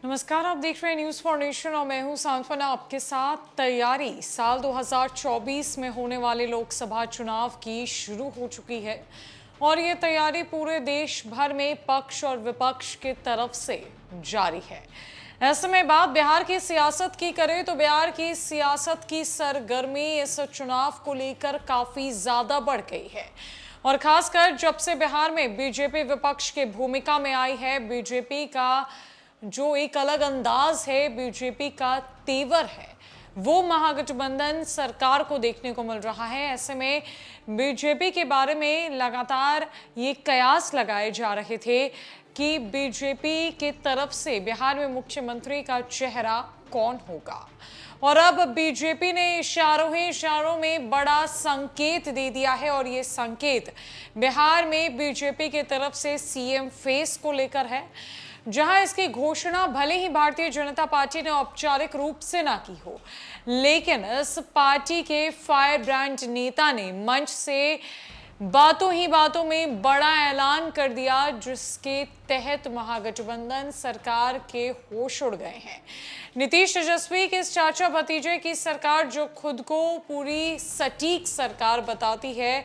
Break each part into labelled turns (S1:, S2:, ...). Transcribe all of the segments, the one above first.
S1: नमस्कार, आप देख रहे हैं न्यूज फॉर नेशन और मैं हूं सांत्वना आपके साथ। तैयारी साल 2024 में होने वाले लोकसभा चुनाव की शुरू हो चुकी है और ये तैयारी पूरे देश भर में पक्ष और विपक्ष की तरफ से जारी है। ऐसे में बात बिहार की सियासत की करें तो बिहार की सियासत की सरगर्मी इस चुनाव को लेकर काफी ज्यादा बढ़ गई है और खासकर जब से बिहार में बीजेपी विपक्ष की भूमिका में आई है। बीजेपी का जो एक अलग अंदाज है, बीजेपी का तेवर है, वो महागठबंधन सरकार को देखने को मिल रहा है। ऐसे में बीजेपी के बारे में लगातार ये कयास लगाए जा रहे थे कि बीजेपी की तरफ से बिहार में मुख्यमंत्री का चेहरा कौन होगा और अब बीजेपी ने इशारों में बड़ा संकेत दे दिया है और ये संकेत बिहार में बीजेपी की तरफ से सीएम फेस को लेकर है, जहां इसकी घोषणा भले ही भारतीय जनता पार्टी ने औपचारिक रूप से ना की हो, लेकिन इस पार्टी के फायर ब्रांड नेता ने मंच से बातों ही बातों में बड़ा ऐलान कर दिया, जिसके तहत महागठबंधन सरकार के होश उड़ गए हैं। नीतीश तेजस्वी के इस चाचा भतीजे की सरकार, जो खुद को पूरी सटीक सरकार बताती है,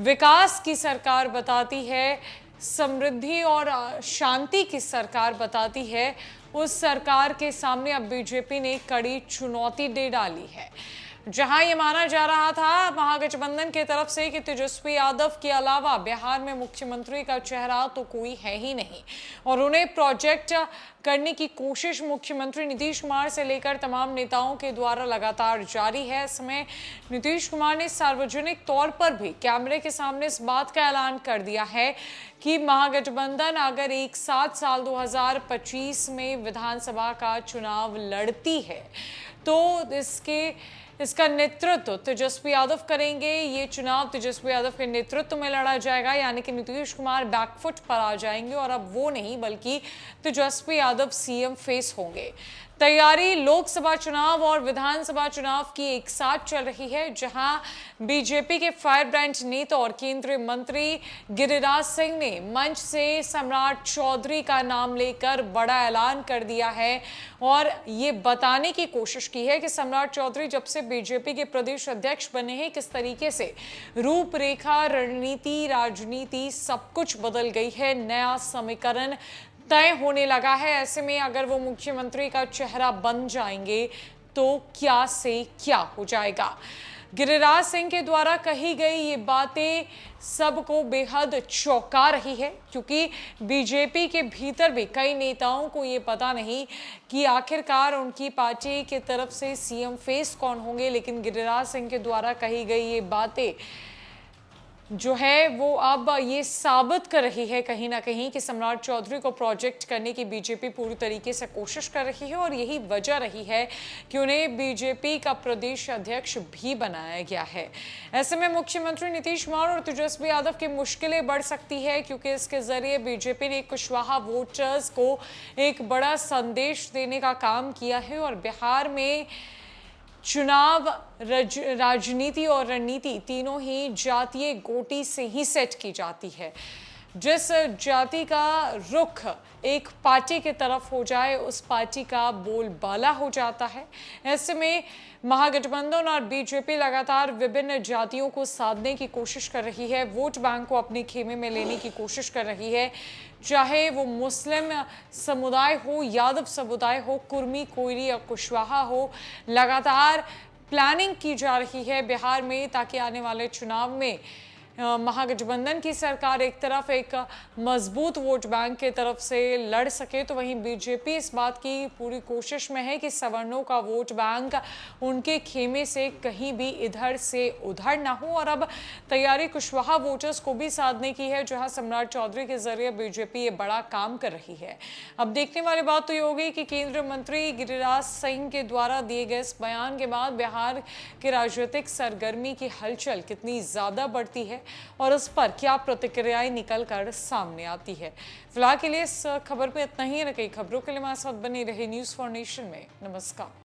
S1: विकास की सरकार बताती है, समृद्धि और शांति की सरकार बताती है, उस सरकार के सामने अब बीजेपी ने कड़ी चुनौती दे डाली है। जहां ये माना जा रहा था महागठबंधन की तरफ से कि तेजस्वी यादव के अलावा बिहार में मुख्यमंत्री का चेहरा तो कोई है ही नहीं और उन्हें प्रोजेक्ट करने की कोशिश मुख्यमंत्री नीतीश कुमार से लेकर तमाम नेताओं के द्वारा लगातार जारी है। इस समय नीतीश कुमार ने सार्वजनिक तौर पर भी कैमरे के सामने इस बात का ऐलान कर दिया है कि महागठबंधन अगर एक साथ साल 2025 में विधानसभा का चुनाव लड़ती है तो इसका नेतृत्व तेजस्वी यादव करेंगे। ये चुनाव तेजस्वी यादव के नेतृत्व में लड़ा जाएगा, यानी कि नीतीश कुमार बैकफुट पर आ जाएंगे और अब वो नहीं बल्कि तेजस्वी यादव सीएम फेस होंगे। तैयारी लोकसभा चुनाव और विधानसभा चुनाव की एक साथ चल रही है, जहां बीजेपी के फायर ब्रांड नेता और केंद्रीय मंत्री गिरिराज सिंह ने मंच से सम्राट चौधरी का नाम लेकर बड़ा ऐलान कर दिया है और ये बताने की कोशिश की है कि सम्राट चौधरी जब से बीजेपी के प्रदेश अध्यक्ष बने हैं, किस तरीके से रूपरेखा, रणनीति, राजनीति सब कुछ बदल गई है। नया समीकरण तय होने लगा है। ऐसे में अगर वो मुख्यमंत्री का चेहरा बन जाएंगे तो क्या से क्या हो जाएगा। गिरिराज सिंह के द्वारा कही गई ये बातें सबको बेहद चौंका रही है, क्योंकि बीजेपी के भीतर भी कई नेताओं को ये पता नहीं कि आखिरकार उनकी पार्टी की तरफ से सीएम फेस कौन होंगे। लेकिन गिरिराज सिंह के द्वारा कही गई ये बातें जो है वो अब ये साबित कर रही है कहीं ना कहीं कि सम्राट चौधरी को प्रोजेक्ट करने की बीजेपी पूरी तरीके से कोशिश कर रही है और यही वजह रही है कि उन्हें बीजेपी का प्रदेश अध्यक्ष भी बनाया गया है। ऐसे में मुख्यमंत्री नीतीश कुमार और तेजस्वी यादव की मुश्किलें बढ़ सकती है, क्योंकि इसके जरिए बीजेपी ने कुशवाहा वोटर्स को एक बड़ा संदेश देने का काम किया है और बिहार में चुनाव राजनीति और रणनीति तीनों ही जातीय गोटी से ही सेट की जाती है। जिस जाति का रुख एक पार्टी की तरफ हो जाए, उस पार्टी का बोलबाला हो जाता है। ऐसे में महागठबंधन और बीजेपी लगातार विभिन्न जातियों को साधने की कोशिश कर रही है, वोट बैंक को अपने खेमे में लेने की कोशिश कर रही है, चाहे वो मुस्लिम समुदाय हो, यादव समुदाय हो, कुर्मी, कोयरी या कुशवाहा हो। लगातार प्लानिंग की जा रही है बिहार में, ताकि आने वाले चुनाव में महागठबंधन की सरकार एक तरफ एक मजबूत वोट बैंक के तरफ से लड़ सके, तो वहीं बीजेपी इस बात की पूरी कोशिश में है कि सवर्णों का वोट बैंक उनके खेमे से कहीं भी इधर से उधर ना हो। और अब तैयारी कुशवाहा वोटर्स को भी साधने की है, जहां सम्राट चौधरी के जरिए बीजेपी ये बड़ा काम कर रही है। अब देखने वाली बात तो ये होगी कि केंद्रीय मंत्री गिरिराज सिंह के द्वारा दिए गए इस बयान के बाद बिहार के राजनीतिक सरगर्मी की हलचल कितनी ज्यादा बढ़ती है और उस पर क्या प्रतिक्रियाएं निकल कर सामने आती है। फिलहाल के लिए इस खबर में इतना ही। कई खबरों के लिए हमारे साथ बने रहे न्यूज फॉर नेशन में। नमस्कार।